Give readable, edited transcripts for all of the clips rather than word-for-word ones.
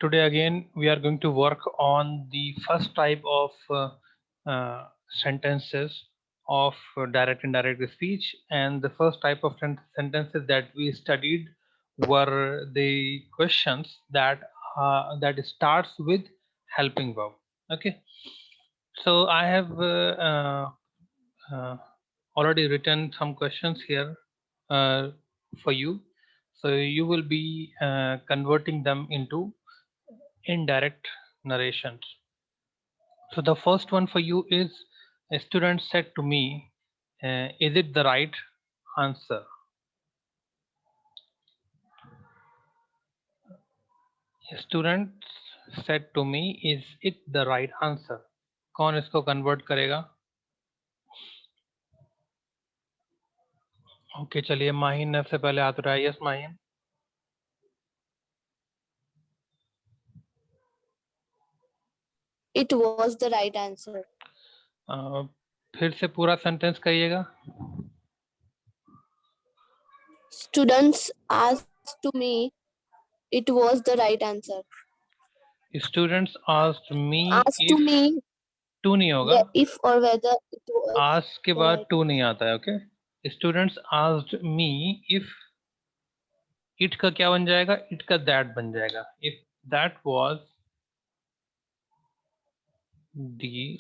Today again we are going to work on the first type of sentences of direct and indirect speech, and the first type of sentences that we studied were the questions that starts with helping verb. Okay, so I have uh, already written some questions here uh, for you, so you will be converting them into indirect narrations. So the first one for you is, a student said to me, is it the right answer? A student said to me, is it the right answer? कौन इसको convert करेगा? Okay चलिए, माहिन ने सबसे पहले हाथ उठाया. Yes Mahin. It was the right answer. फिर से पूरा सेंटेंस कहिएगा. Students asked to me, it was the right answer. Students asked me Asked to if. me, to नहीं होगा. if or whether it was ask के the बाद right to नहीं answer. आता है. Okay, students asked me if. It का क्या बन जाएगा? इट का दैट बन जाएगा. If that was the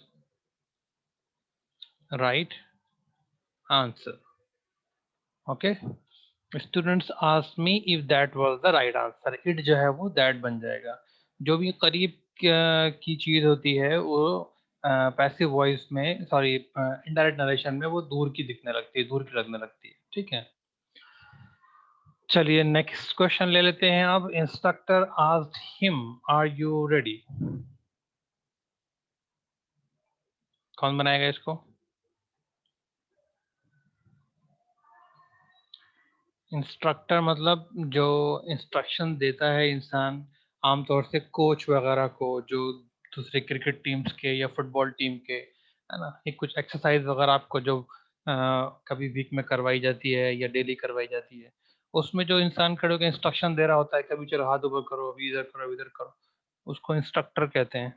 right answer. Okay, students asked me if that was the right answer. It जो है वो दैट बन जाएगा. जो भी करीब की चीज होती है वो पैसिव वॉइस में, सॉरी इनडायरेक्ट नरेशन में, वो दूर की दिखने लगती है, दूर की लगने लगती है. ठीक है, चलिए नेक्स्ट क्वेश्चन ले लेते हैं. अब instructor asked him, are you ready? कौन बनाएगा इसको? इंस्ट्रक्टर मतलब जो इंस्ट्रक्शन देता है इंसान, आमतौर से कोच वगैरह को, जो दूसरे क्रिकेट टीम्स के या फुटबॉल टीम के, है ना, ये कुछ एक्सरसाइज वगैरह आपको जो कभी वीक में करवाई जाती है या डेली करवाई जाती है, उसमें जो इंसान खड़े होकर इंस्ट्रक्शन दे रहा होता है, कभी चलो हाथ ऊपर करो, अभी इधर करो, इधर करो, उसको इंस्ट्रक्टर कहते हैं.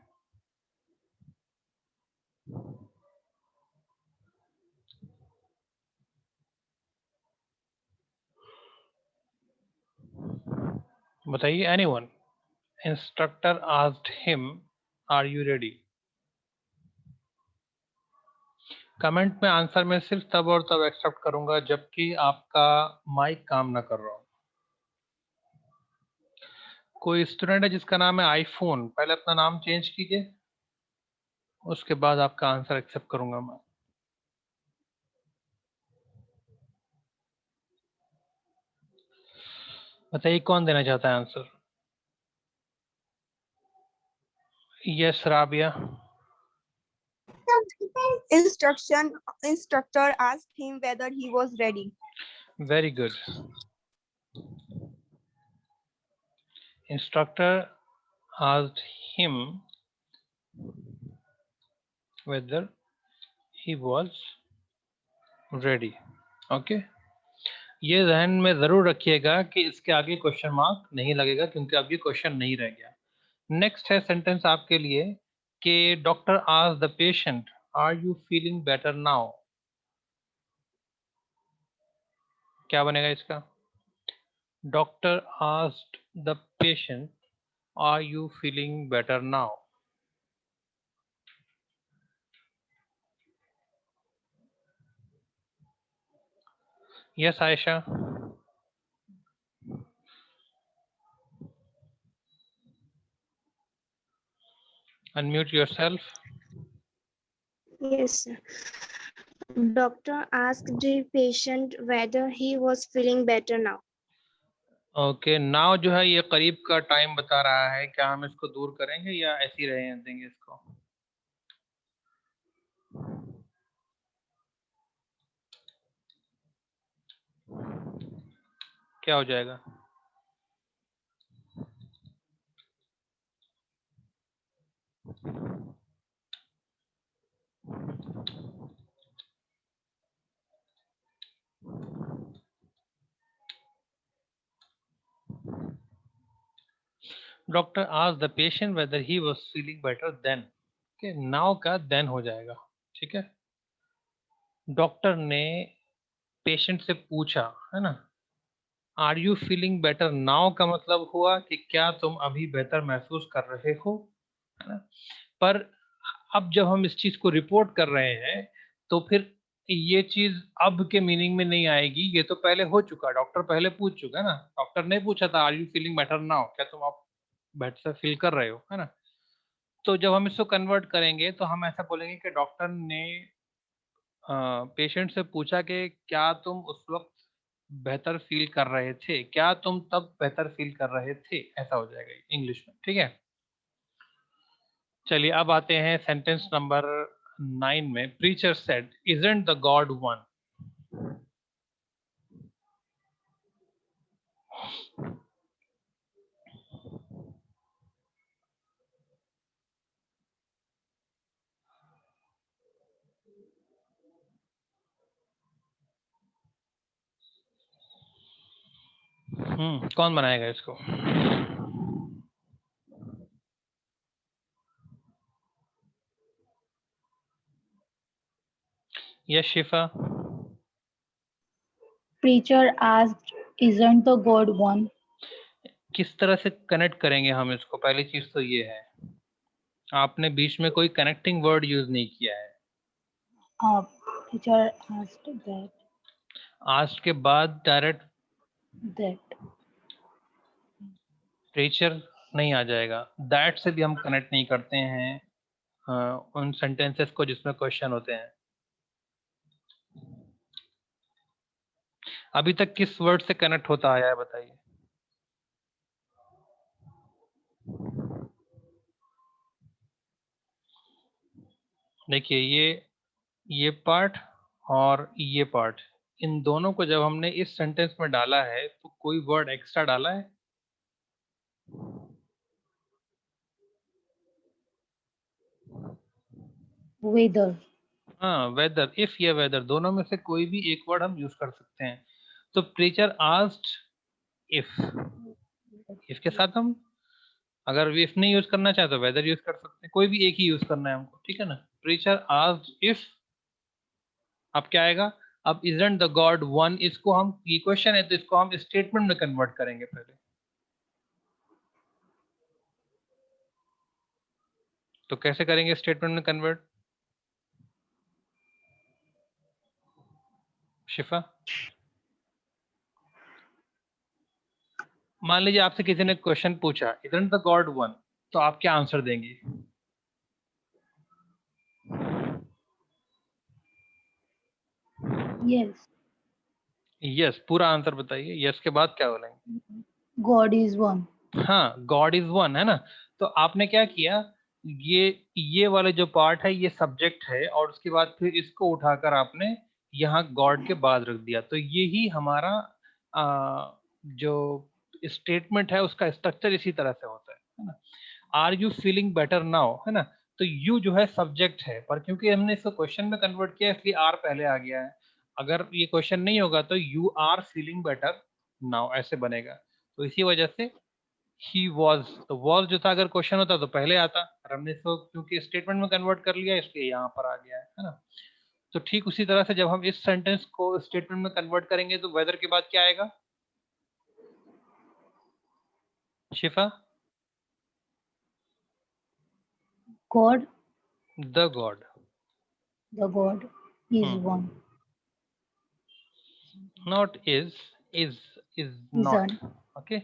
बताइए, anyone. Instructor asked him, are you ready? Comment में आंसर मैं सिर्फ तब और तब एक्सेप्ट करूंगा जबकि आपका माइक काम ना कर रहा हो. कोई स्टूडेंट है जिसका नाम है आईफोन, पहले अपना नाम चेंज कीजिए, उसके बाद आपका आंसर एक्सेप्ट करूंगा मैं. बताइए कौन देना चाहता है answer? Yes Rabia. Instructor asked him whether he was ready. Very good. Instructor asked him whether he was ready. Okay, ये ध्यान में जरूर रखिएगा कि इसके आगे क्वेश्चन मार्क नहीं लगेगा, क्योंकि अब ये क्वेश्चन नहीं रह गया. नेक्स्ट है सेंटेंस आपके लिए कि doctor asked the patient, are you feeling better now? क्या बनेगा इसका? Doctor asked the patient, are you feeling better now? Yes Ayesha. Unmute yourself. Yes, sir. Doctor asked the patient whether he was feeling better now. Okay, now जो है ये करीब का time बता रहा है. क्या हम इसको दूर करेंगे या ऐसे ही रहे देंगे इसको? क्या हो जाएगा? Doctor asked the patient whether he was feeling better then. Okay, now का then हो जाएगा, ठीक है। डॉक्टर ने पेशेंट से पूछा, है ना, are you feeling better now का मतलब हुआ कि क्या तुम अभी बेहतर महसूस कर रहे हो, है ना। पर अब जब हम इस चीज को रिपोर्ट कर रहे हैं तो फिर ये चीज अब के मीनिंग में नहीं आएगी, ये तो पहले हो चुका, डॉक्टर पहले पूछ चुका है ना। डॉक्टर ने पूछा था are you feeling better now, क्या तुम अब बेटर फील कर रहे हो, है ना। तो जब हम इसको कन्वर्ट करेंगे तो हम ऐसा बोलेंगे कि डॉक्टर ने पेशेंट से पूछा कि क्या तुम उस वक्त बेहतर फील कर रहे थे, क्या तुम तब बेहतर फील कर रहे थे, ऐसा हो जाएगा इंग्लिश में, ठीक है। चलिए अब आते हैं सेंटेंस नंबर 9 में। Preacher said isn't the God one. कौन बनाएगा इसको? Yes Shifa. Preacher asked, isn't the God one? किस तरह से कनेक्ट करेंगे हम इसको? पहली चीज तो ये है, आपने बीच में कोई कनेक्टिंग वर्ड यूज नहीं किया है। Preacher asked that. आस्ट के बाद डायरेक्ट That. प्रीचर नहीं आ जाएगा। दैट से भी हम कनेक्ट नहीं करते हैं उन सेंटेंसेस को जिसमें क्वेश्चन होते हैं। अभी तक किस वर्ड से कनेक्ट होता आया है बताइए? देखिए ये पार्ट और ये पार्ट, इन दोनों को जब हमने इस सेंटेंस में डाला है तो कोई वर्ड एक्स्ट्रा डाला है? Weather. हाँ, वेदर, इफ या वेदर दोनों में से कोई भी एक वर्ड हम यूज कर सकते हैं। तो प्रीचर आस्क्ड इफ, इसके साथ हम अगर इफ नहीं यूज करना चाहे तो वेदर यूज कर सकते हैं, कोई भी एक ही यूज करना है हमको, ठीक है ना। प्रीचर आस्क्ड इफ, अब क्या आएगा? अब इजंट द गॉड वन, इसको हम, ये क्वेश्चन है तो इसको हम स्टेटमेंट में कन्वर्ट करेंगे पहले। तो कैसे करेंगे स्टेटमेंट में कन्वर्ट शिफा? मान लीजिए आपसे किसी ने क्वेश्चन पूछा इजंट द गॉड वन, तो आप क्या आंसर देंगे? Yes. यस, पूरा आंसर बताइए। यस के बाद क्या बोलेंगे? God is one. हाँ, गॉड इज वन, है ना। तो आपने क्या किया, ये वाला जो पार्ट है ये सब्जेक्ट है और उसके बाद फिर इसको उठाकर आपने यहाँ गॉड के बाद रख दिया। तो ये ही हमारा जो स्टेटमेंट है उसका स्ट्रक्चर इसी तरह से होता है ना। Are you feeling better now, है ना। तो यू जो है सब्जेक्ट है, पर क्योंकि हमने इसको क्वेश्चन में कन्वर्ट किया इसलिए आर पहले आ गया है। अगर ये क्वेश्चन नहीं होगा तो you are feeling better now ऐसे बनेगा। तो इसी वजह से ही वॉज, तो वॉज जो था अगर क्वेश्चन होता तो पहले आता, और हमने इसको क्योंकि स्टेटमेंट में कन्वर्ट कर लिया इसलिए यहाँ पर आ गया है ना। तो ठीक उसी तरह से जब हम इस सेंटेंस को स्टेटमेंट में कन्वर्ट करेंगे तो वेदर के बाद क्या आएगा शिफा? God, the God. the God is one. Not is, is not, Isn't. Okay.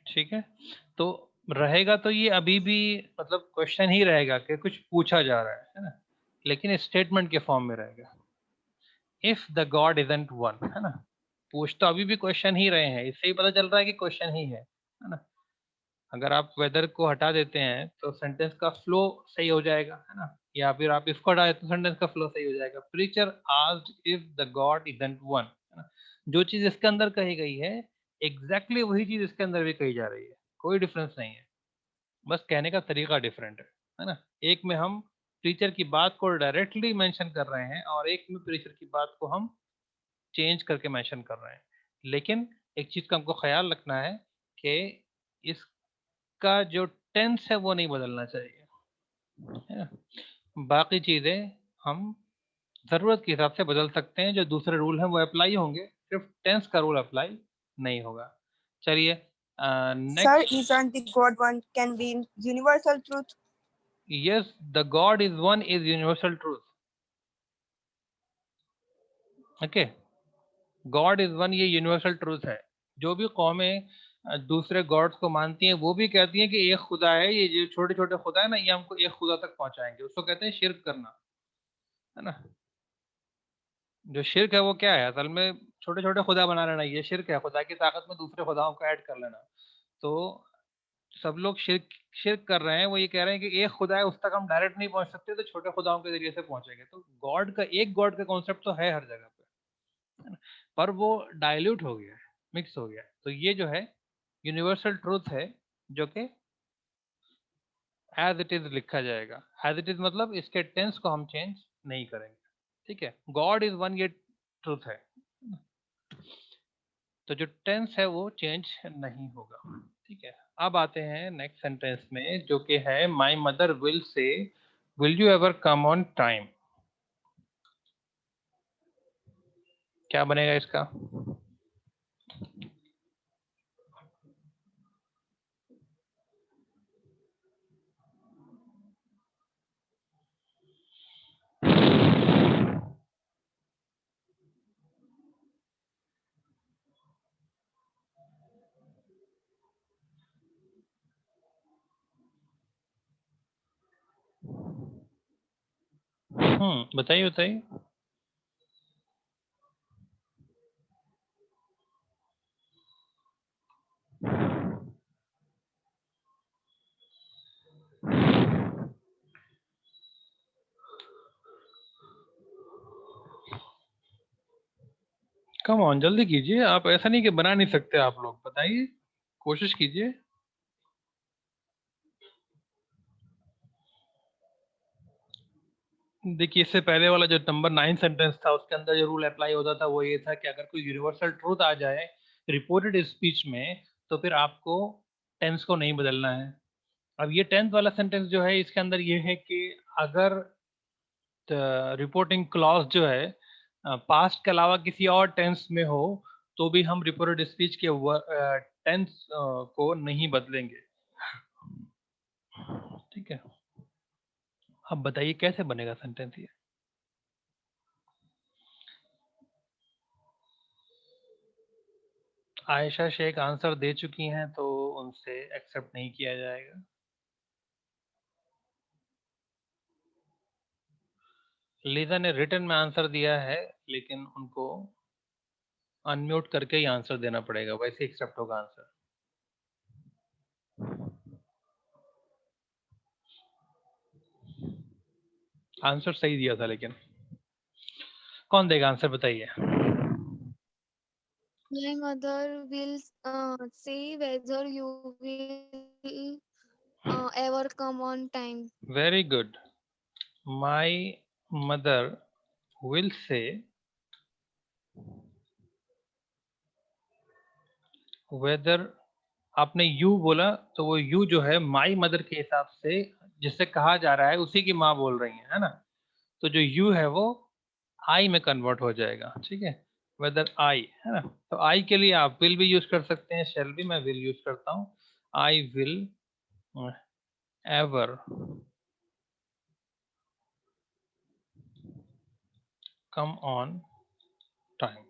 ठीक है, तो रहेगा तो ये अभी भी मतलब क्वेश्चन ही रहेगा कि कुछ पूछा जा रहा है ना, लेकिन स्टेटमेंट के फॉर्म में रहेगा। If the God isn't one, है ना। पूछ तो अभी भी क्वेश्चन ही रहे हैं, इससे ही पता चल रहा है कि क्वेश्चन ही है ना। अगर आप वेदर को हटा देते हैं तो सेंटेंस का फ्लो सही हो जाएगा, है ना। या फिर आप इसको हटा देते तो सेंटेंस का फ्लो सही हो जाएगा। Preacher asked if the God isn't one, है ना। जो चीज इसके अंदर कही गई है एग्जैक्टली वही चीज इसके अंदर भी कही जा रही है, कोई डिफरेंस नहीं है, बस कहने का तरीका डिफरेंट है ना। एक में हम प्रीचर की बात को डायरेक्टली मेंशन कर रहे हैं और एक में प्रीचर की बात को हम चेंज करके मेंशन कर रहे हैं, लेकिन एक चीज का हमको ख्याल रखना है कि इसका जो टेंस है वो नहीं बदलना चाहिए, है ना? बाकी चीजें हम जरूरत के हिसाब से बदल सकते हैं, जो दूसरे रूल हैं वो अप्लाई होंगे, सिर्फ टेंस का रूल अप्लाई नहीं होगा। चलिए Sir, next. isn't the God one can be universal truth? Yes, the god is one is universal truth. Okay, God is one ये यूनिवर्सल ट्रूथ है। जो भी कौमें दूसरे गॉड्स को मानती हैं वो भी कहती हैं कि एक खुदा है, ये जो छोटे छोटे खुदा है ना ये हमको एक खुदा तक पहुंचाएंगे, उसको कहते हैं शिर्क करना, है ना? जो शिर्क है वो क्या है असल में? छोटे छोटे खुदा बना लेना, ये शिर्क है। खुदा की ताकत में दूसरे खुदाओं को ऐड कर लेना। तो सब लोग शिर्क शिर्क कर रहे हैं, वो ये कह रहे हैं कि एक खुदा है उस तक हम डायरेक्ट नहीं पहुंच सकते, तो छोटे खुदाओं के जरिए से पहुंचेंगे। तो गॉड का एक गॉड का कॉन्सेप्ट तो है हर जगह पे, है ना? पर वो डाइल्यूट हो गया है, मिक्स हो गया है। तो ये जो है यूनिवर्सल ट्रूथ है, जो कि एज इट इज लिखा जाएगा। एज इट इज मतलब इसके टेंस को हम चेंज नहीं करेंगे, ठीक है? गॉड इज वन, ये ट्रूथ है, तो जो टेंस है वो चेंज नहीं होगा, ठीक है? अब आते हैं नेक्स्ट सेंटेंस में, जो कि है माई मदर विल से will you ever come on time. क्या बनेगा इसका? बताइए बताइए। कम ऑन, जल्दी कीजिए, आप ऐसा नहीं कि बना नहीं सकते आप लोग, बताइए, कोशिश कीजिए। देखिए, इससे पहले वाला जो नंबर 9 सेंटेंस था उसके अंदर जो रूल अप्लाई होता था वो ये था कि अगर कोई यूनिवर्सल ट्रूथ आ जाए रिपोर्टेड स्पीच में, तो फिर आपको टेंस को नहीं बदलना है। अब ये 10th वाला सेंटेंस जो है इसके अंदर ये है कि अगर रिपोर्टिंग क्लॉज जो है पास्ट के अलावा किसी और टेंस में हो, तो भी हम रिपोर्टेड स्पीच के टेंस को नहीं बदलेंगे, ठीक है? अब बताइए कैसे बनेगा सेंटेंस ये? आयशा शेख आंसर दे चुकी हैं, तो उनसे एक्सेप्ट नहीं किया जाएगा। लीजा ने रिटन में आंसर दिया है, लेकिन उनको अनम्यूट करके ही आंसर देना पड़ेगा, वैसे एक्सेप्ट होगा आंसर। आंसर सही दिया था, लेकिन कौन देगा आंसर बताइए? My mother will say whether you will ever come on time. Very good. My mother will say whether, आपने यू बोला तो वो यू जो है माई मदर के हिसाब से जिससे कहा जा रहा है उसी की माँ बोल रही है ना? तो जो यू है वो आई में कन्वर्ट हो जाएगा, ठीक है? वेदर आई, है ना? तो आई के लिए आप विल भी यूज कर सकते हैं, शेल भी, मैं विल यूज करता हूँ। I will ever come on time.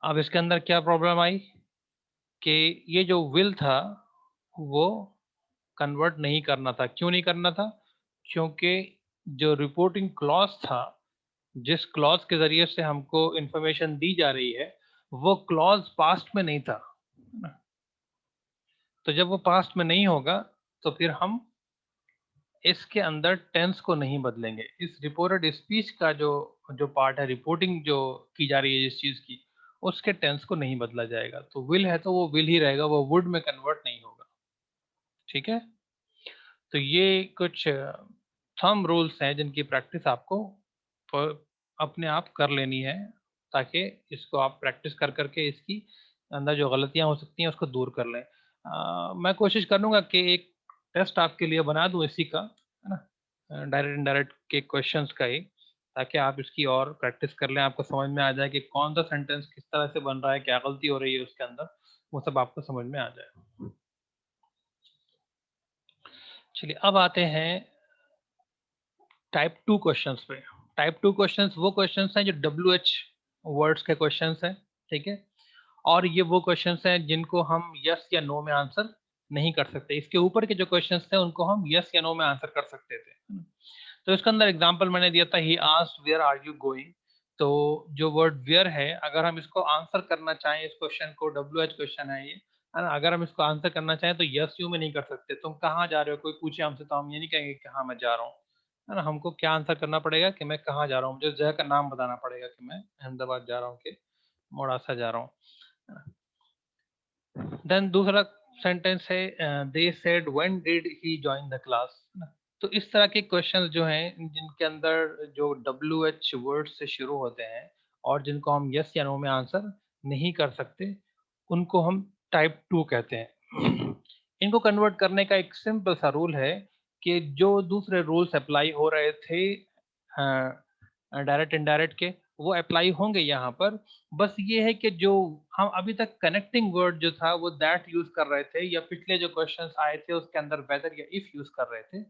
अब इसके अंदर क्या प्रॉब्लम आई कि ये जो विल था वो कन्वर्ट नहीं करना था। क्यों नहीं करना था? क्योंकि जो रिपोर्टिंग क्लॉज था, जिस क्लॉज के जरिए से हमको इंफॉर्मेशन दी जा रही है, वो क्लॉज पास्ट में नहीं था, है ना? तो जब वो पास्ट में नहीं होगा तो फिर हम इसके अंदर टेंस को नहीं बदलेंगे। इस रिपोर्टेड स्पीच का जो जो पार्ट है, रिपोर्टिंग जो की जा रही है जिस चीज की, उसके टेंस को नहीं बदला जाएगा। तो विल है तो वो विल ही रहेगा, वो वुड में कन्वर्ट नहीं होगा, ठीक है? तो ये कुछ थंब रूल्स हैं जिनकी प्रैक्टिस आपको अपने आप कर लेनी है, ताकि इसको आप प्रैक्टिस कर करके इसकी अंदर जो गलतियां हो सकती हैं उसको दूर कर लें। मैं कोशिश करूंगा कि एक टेस्ट आपके लिए बना दूं इसी का, है ना, डायरेक्ट इनडायरेक्ट के क्वेश्चंस का ही, ताकि आप इसकी और प्रैक्टिस कर लें, आपको समझ में आ जाए कि कौन सा सेंटेंस किस तरह से बन रहा है, क्या गलती हो रही है उसके अंदर, वो सब आपको समझ में आ जाए। चलिए अब आते हैं टाइप 2 क्वेश्चंस पे। टाइप 2 क्वेश्चंस वो क्वेश्चंस हैं जो WH वर्ड्स के क्वेश्चंस हैं, ठीक है, और ये वो क्वेश्चंस हैं जिनको हम यस या नो में आंसर नहीं कर सकते। इसके ऊपर के जो क्वेश्चंस थे उनको हम यस या नो में आंसर कर सकते थे, है ना? तो इसके अंदर एग्जांपल मैंने दिया था, he asked where are you going. तो जो वर्ड वेयर है, अगर हम इसको आंसर करना चाहें, इस क्वेश्चन को, WH क्वेश्चन है ये, है ना, अगर हम इसको आंसर करना चाहें तो यस यू में नहीं कर सकते। तुम कहाँ जा रहे हो, कोई पूछे हमसे तो हम ये नहीं कहेंगे कि हाँ मैं जा रहा हूँ, है ना। हमको क्या आंसर करना पड़ेगा कि मैं कहाँ जा रहा हूँ, मुझे जगह का नाम बताना पड़ेगा कि मैं अहमदाबाद जा रहा हूँ कि मोड़ासा जा रहा हूँ। देन दूसरा सेंटेंस है, they said when did he join the class. तो इस तरह के क्वेश्चंस जो हैं जिनके अंदर जो WH वर्ड से शुरू होते हैं और जिनको हम यस या नो में आंसर नहीं कर सकते, उनको हम टाइप 2 कहते हैं। इनको कन्वर्ट करने का एक सिंपल सा रूल है कि जो दूसरे रूल्स अप्लाई हो रहे थे डायरेक्ट इनडायरेक्ट के, वो अप्लाई होंगे यहाँ पर। बस ये है कि जो हम अभी तक कनेक्टिंग वर्ड जो था वो दैट यूज कर रहे थे, या पिछले जो क्वेश्चंस आए थे उसके अंदर वेदर या इफ यूज कर रहे थे,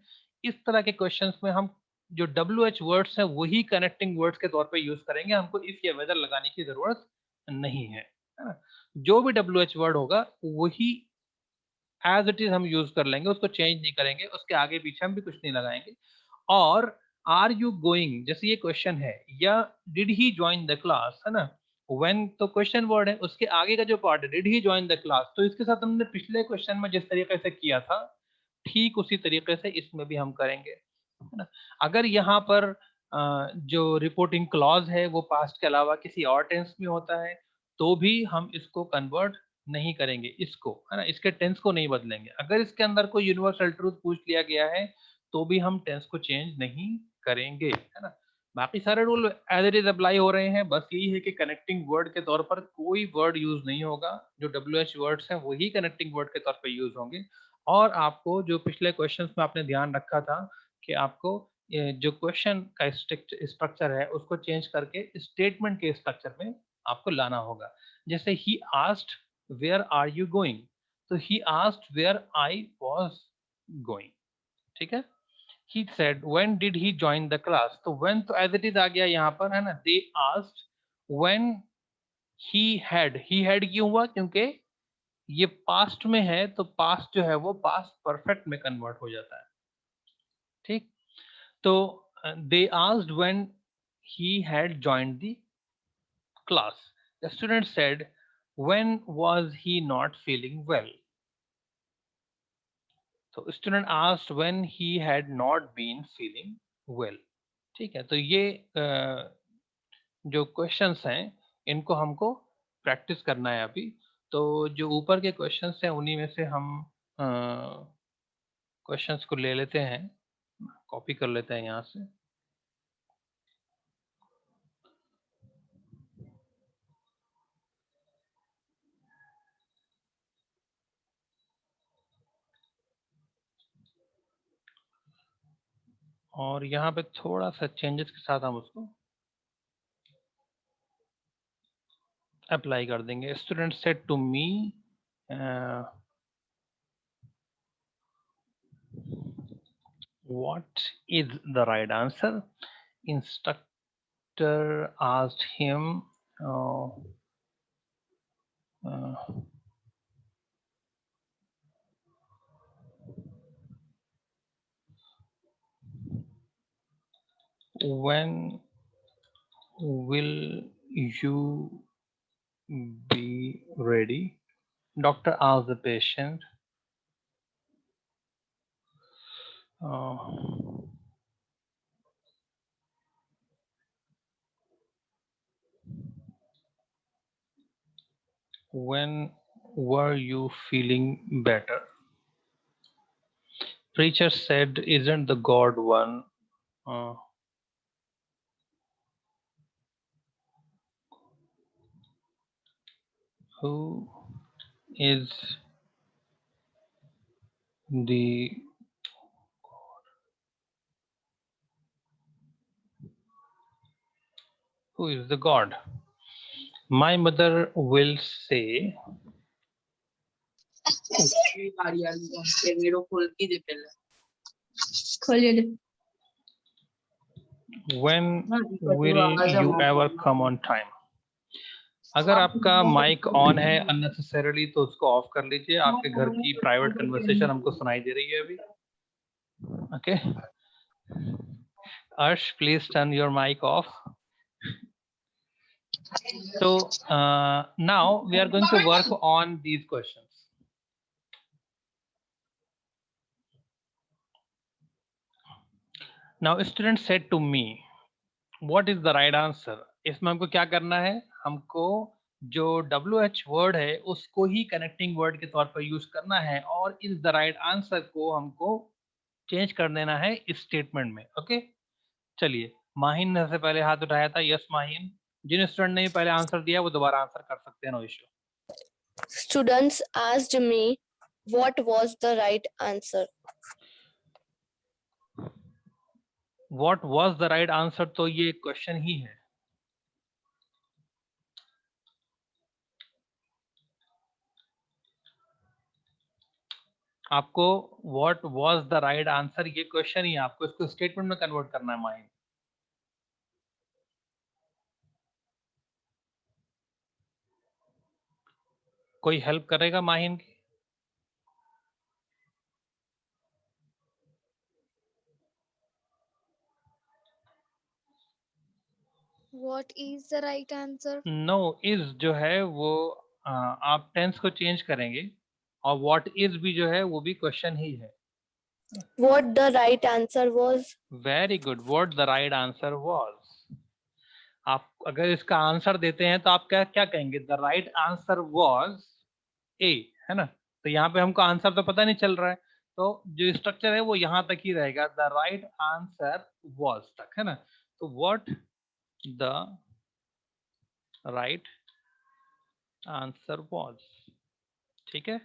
इस तरह के क्वेश्चंस में हम जो WH वर्ड्स हैं वही कनेक्टिंग वर्ड्स के तौर पे यूज करेंगे, हमको इफ या वेदर लगाने की जरूरत नहीं है ना। जो भी WH वर्ड होगा वही एज इट इज हम यूज कर लेंगे, उसको चेंज नहीं करेंगे, उसके आगे पीछे हम भी कुछ नहीं लगाएंगे। और आर यू गोइंग, जैसे ये क्वेश्चन है, या did he join the class, है ना, व्हेन तो क्वेश्चन वर्ड है, उसके आगे का जो पार्ट है did he join the class, तो इसके साथ हमने पिछले क्वेश्चन में जिस तरीके से किया था ठीक उसी तरीके से इसमें भी हम करेंगे, है ना। अगर यहाँ पर जो रिपोर्टिंग क्लॉज है वो पास्ट के अलावा किसी और टेंस में होता है तो भी हम इसको कन्वर्ट नहीं करेंगे, इसको, है ना, इसके टेंस को नहीं बदलेंगे। अगर इसके अंदर कोई यूनिवर्सल ट्रूथ पूछ लिया गया है तो भी हम टेंस को चेंज नहीं करेंगे, है ना। बाकी सारे rule as it is apply हो रहे हैं, बस यही है कि कनेक्टिंग वर्ड के तौर पर कोई वर्ड यूज नहीं होगा, जो WH वर्ड्स हैं वही कनेक्टिंग वर्ड के तौर पर यूज होंगे। और आपको जो पिछले क्वेश्चंस में आपने ध्यान रखा था कि आपको जो क्वेश्चन का स्ट्रक्चर है उसको चेंज करके स्टेटमेंट के स्ट्रक्चर में आपको लाना होगा। जैसे he asked where are you going, तो he asked where I was going, ठीक है। he said when did he join the class, तो when तो as it is आ गया यहाँ पर, है ना। they asked when he had क्यों हुआ, क्योंकि ये पास्ट में है तो पास्ट जो है वो पास्ट परफेक्ट में कन्वर्ट हो जाता है, ठीक। तो they asked when he had joined the class, the student said when was he not feeling well, तो student asked when he had not been feeling well, ठीक है। तो ये जो क्वेश्चंस हैं इनको हमको प्रैक्टिस करना है अभी। तो जो ऊपर के क्वेश्चंस हैं उन्हीं में से हम क्वेश्चंस को ले लेते हैं, कॉपी कर लेते हैं यहाँ से। और यहाँ पे थोड़ा सा चेंजेस के साथ हम उसको अप्लाई कर देंगे। Student said to me what is the right answer, instructor asked him uh, uh, when will you be ready, doctor asked the patient uh, when were you feeling better, preacher said isn't the God one who is the god? My mother will say when will you ever come on time? अगर आपका mic on है unnecessarily तो उसको of कर लीजिए, आपके घर की प्राइवेट कन्वर्सेशन हमको सुनाई दे रही है अभी। Okay, Arsh please turn your mic off. So now we are going to work on these questions. Now student said to me, what is the right answer? इसमें हमको क्या करना है, हमको जो WH वर्ड है उसको ही कनेक्टिंग वर्ड के तौर पर यूज करना है और इस द राइट आंसर को हमको चेंज कर देना है इस स्टेटमेंट में। ओके, चलिए, माहिन ने सबसे पहले हाथ उठाया था। यस माहिन। जिन स्टूडेंट ने पहले आंसर दिया वो दोबारा आंसर कर सकते हैं, no issue. Students asked me what was the right answer. What was the right answer? तो ये क्वेश्चन ही है। आपको what was the right answer ये क्वेश्चन ही है, आपको इसको स्टेटमेंट में कन्वर्ट करना है माइंड। कोई हेल्प करेगा माहिन की? What is the right answer? No is जो है वो आप टेंस को चेंज करेंगे और व्हाट इज भी जो है वो भी क्वेश्चन ही है। What the right answer was? Very good, what the right answer was. आप अगर इसका आंसर देते हैं तो आप क्या क्या कहेंगे? The right answer was a, है ना? तो यहाँ पे हमको आंसर तो पता नहीं चल रहा है, तो जो स्ट्रक्चर है वो यहाँ तक ही रहेगा, द राइट आंसर वाज तक, है ना? तो what the right answer was, ठीक है।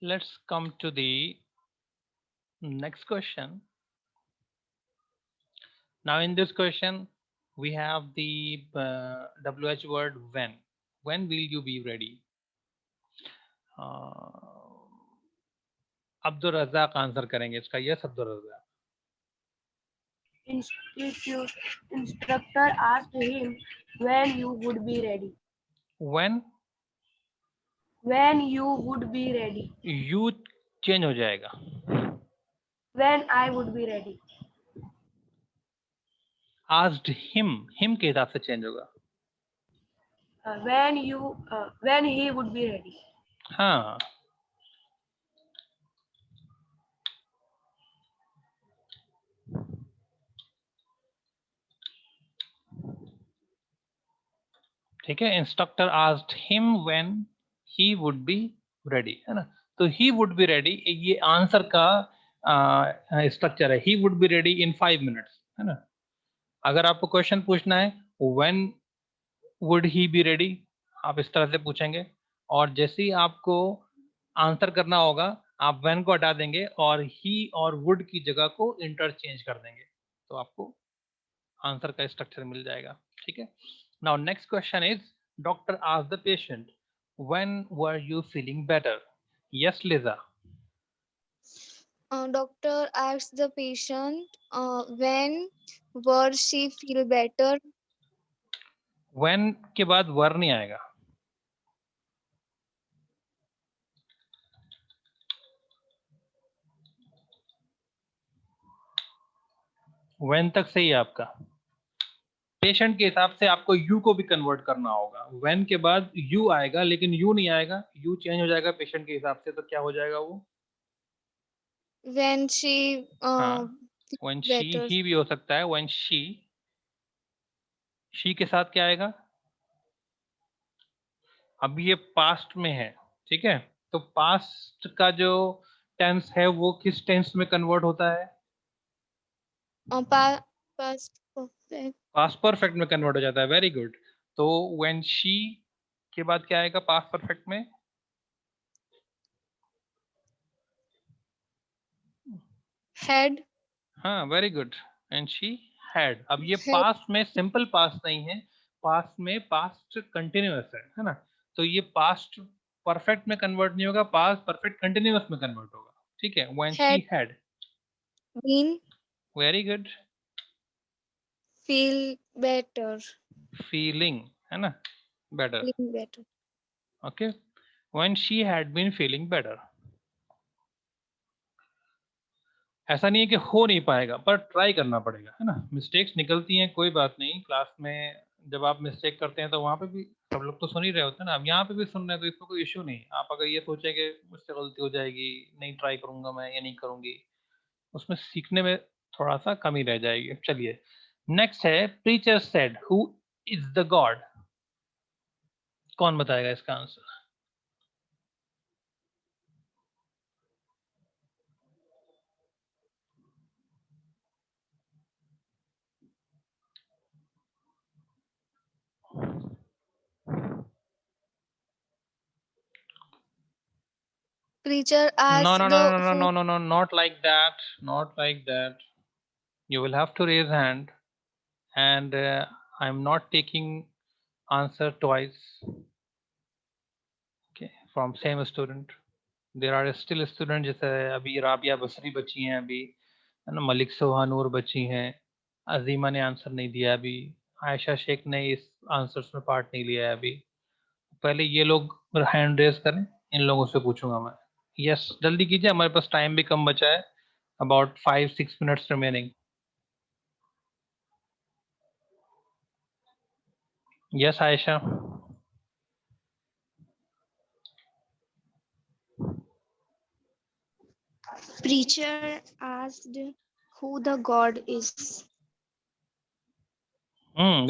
Let's come to the next question. Now in this question we have the WH word when. When will you be ready? Abdul Razzaq answer करेंगे इसका। Yes Abdul Razzaq. Instructor asked him when you would be ready. When you would be ready. you change हो जाएगा। When I would be ready. Asked him, him के हिसाब से change होगा। When he would be ready. हाँ, ठीक है। Instructor asked him when he would be ready, है ना? तो ही वुड बी रेडी ये आंसर का स्ट्रक्चर है। He would be ready in 5 minutes, है ना? अगर आपको क्वेश्चन पूछना है when would he be ready, आप इस तरह से पूछेंगे और जैसे ही आपको आंसर करना होगा आप व्हेन को हटा देंगे और ही और वुड की जगह को इंटरचेंज कर देंगे, तो आपको आंसर का स्ट्रक्चर मिल जाएगा, ठीक है। Now next question is, doctor asked the patient, when were you feeling better? Yes Liza. Doctor asked the patient when were she feel better. When के बाद वर नहीं आएगा। when तक सही है आपका। पेशेंट के हिसाब से आपको यू को भी कन्वर्ट करना होगा। व्हेन के बाद यू आएगा लेकिन यू नहीं आएगा, यू चेंज हो जाएगा पेशेंट के हिसाब से, तो क्या हो जाएगा वो? When she व्हेन शी, ही भी हो सकता है। व्हेन शी के साथ क्या आएगा? अब ये पास्ट में है, ठीक है, तो पास्ट का जो टेंस है वो किस टेंस में कन्वर्ट होता है? past perfect. पास्ट परफेक्ट में कन्वर्ट हो जाता है। Very good. तो व्हेन शी के बाद क्या आएगा पास्ट परफेक्ट में? Had. हाँ, very good. And she had. अब ये Had. पास्ट में सिंपल पास्ट नहीं है, पास्ट में पास्ट कंटिन्यूअस है ना? तो ये पास्ट परफेक्ट में कन्वर्ट नहीं होगा, पास्ट परफेक्ट कंटिन्यूअस में कन्वर्ट होगा। ठीक है, when she Had had. been. Very good. Feel better. Feeling है ना, better. Feeling better. Okay, when she had been feeling better. ऐसा नहीं है कि हो नहीं पाएगा, पर ट्राई करना पड़ेगा, है ना? मिस्टेक्स निकलती हैं, कोई बात नहीं। क्लास में जब आप मिस्टेक करते हैं तो वहाँ पे भी सब लोग तो सुन ही रहे होते हैं ना। अब यहाँ पे भी सुन रहे हैं तो इसमें कोई इश्यू नहीं। आप अगर ये सोचे कि मुझसे गलती हो जाएगी, नहीं ट्राई करूंगा मैं या नहीं करूंगी, उसमें सीखने में थोड़ा सा कमी रह जाएगी। चलिए, नेक्स्ट है preacher said who is the God. कौन बताएगा इसका answer? Preacher No, asked no, no, the no, no, who. no, no, no, not like that. Not like that. You will have to raise hand, and I'm not taking answer twice. Okay, from same student. There are still students जैसे अभी राबिया बसरी बची हैं, अभी है ना, मलिक सोहानूर बची हैं, अजीमा ने आंसर नहीं दिया अभी, आयशा शेख ने इस आंसर्स में पार्ट नहीं लिया है अभी। पहले ये लोग हैंड रेस करें, इन लोगों से पूछूंगा मैं। यस, जल्दी कीजिए, हमारे पास टाइम भी कम बचा है, about 5-6 minutes remaining. Yes Ayesha. Preacher asked who the God is.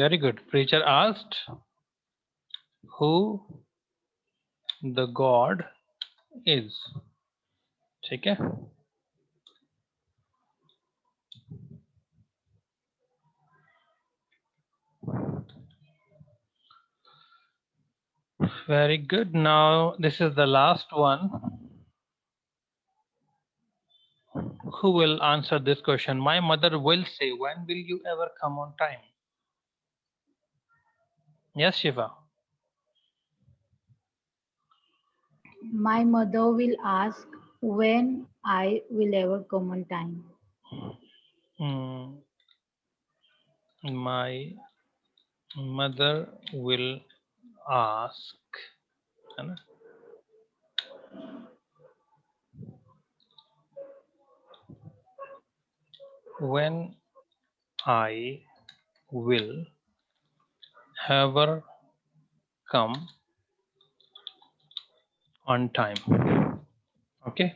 Very good. Preacher asked who the God is. ठीक है, very good. Now this is the last one. Who will answer this question? My mother will say, when will you ever come on time? Yes, Shiva. My mother will ask when I will ever come on time. My mother will ask, है ना? When I will ever come on time. Okay.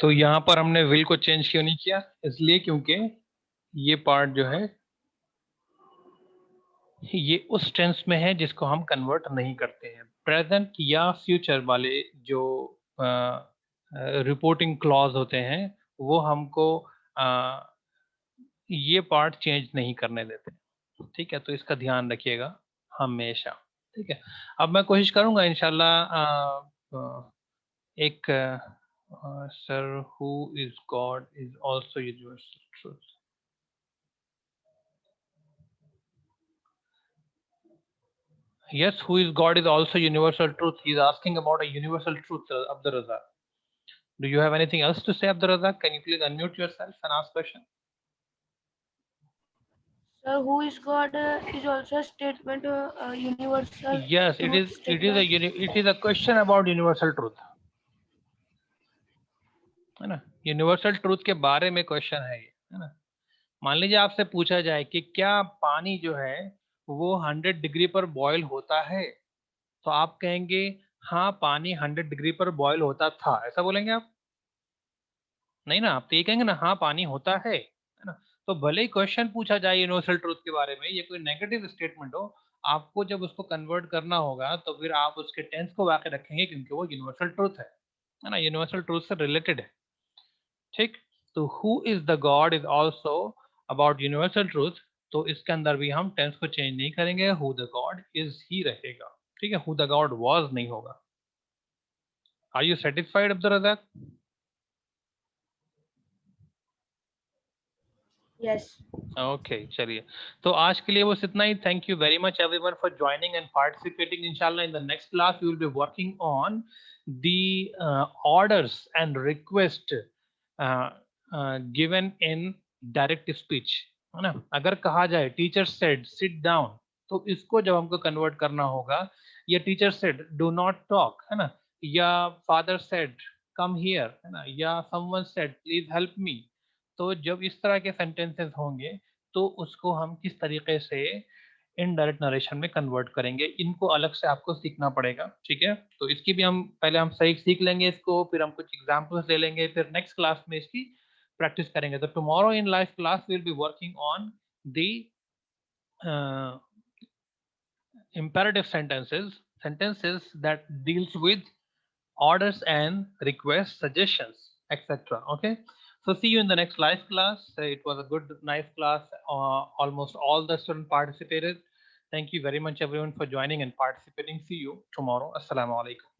तो यहाँ पर हमने will को change क्यों नहीं किया? इसलिए क्योंकि ये पार्ट जो है ये उस टेंस में है जिसको हम कन्वर्ट नहीं करते हैं। प्रेजेंट या फ्यूचर वाले जो रिपोर्टिंग क्लॉज होते हैं वो हमको ये पार्ट चेंज नहीं करने देते। ठीक है, तो इसका ध्यान रखिएगा हमेशा। ठीक है, अब मैं कोशिश करूंगा इंशाल्लाह एक sir who is God is also universal truth. Yes, who is God is also universal truth. He is asking about a universal truth, Abdur Razak. Do you have anything else to say, Abdur Razak? Can you please unmute yourself and ask question? Sir, who is God is also a statement, universal. Yes, it is. It is a question about universal truth. है ना, universal truth के बारे में question है ये, है ना। मान लीजिए आपसे पूछा जाए कि क्या पानी जो है वो 100 डिग्री पर बॉयल होता है, तो आप कहेंगे हाँ पानी 100 डिग्री पर बॉयल होता था, ऐसा बोलेंगे आप? नहीं ना, आप तो ये कहेंगे ना हाँ पानी होता है ना। तो भले ही क्वेश्चन पूछा जाए यूनिवर्सल ट्रूथ के बारे में, ये कोई नेगेटिव स्टेटमेंट हो, आपको जब उसको कन्वर्ट करना होगा तो फिर आप उसके टेंस को वाक़ई रखेंगे क्योंकि वो यूनिवर्सल ट्रूथ है ना, यूनिवर्सल ट्रूथ से रिलेटेड है। ठीक, तो who is the god is also about universal truth, तो इसके अंदर भी हम टेंस को चेंज नहीं करेंगे, हु द गॉड इज ही रहेगा। ठीक है, हु द गॉड वाज नहीं होगा। Are you satisfied Abdul Razaq? Yes. Okay चलिए, तो आज के लिए बस इतना ही। Thank you very much everyone for joining and participating. इंशाल्लाह in the next class we will be working on the orders and request given in direct speech, है ना। अगर कहा जाए टीचर सेड सिट डाउन, तो इसको जब हमको कन्वर्ट करना होगा, या teacher said do not talk, है ना, या फादर सेड कम हियर, है ना, या someone said please help me. तो जब इस तरह के सेंटेंसेस होंगे तो उसको हम किस तरीके से इनडायरेक्ट नरेशन में कन्वर्ट करेंगे, इनको अलग से आपको सीखना पड़ेगा। ठीक है, तो इसकी भी हम पहले हम सही सीख लेंगे इसको, फिर हम कुछ एग्जांपल्स ले लेंगे, फिर नेक्स्ट क्लास में इसकी प्रैक्टिस करेंगे। तो tomorrow in live class will be working on the imperative sentences that deals with orders and requests, suggestions, etc. Okay, so see you in the next live class. It was a good nice class. Almost all the students participated. Thank you very much everyone for joining and participating. See you tomorrow. Assalamu alaikum.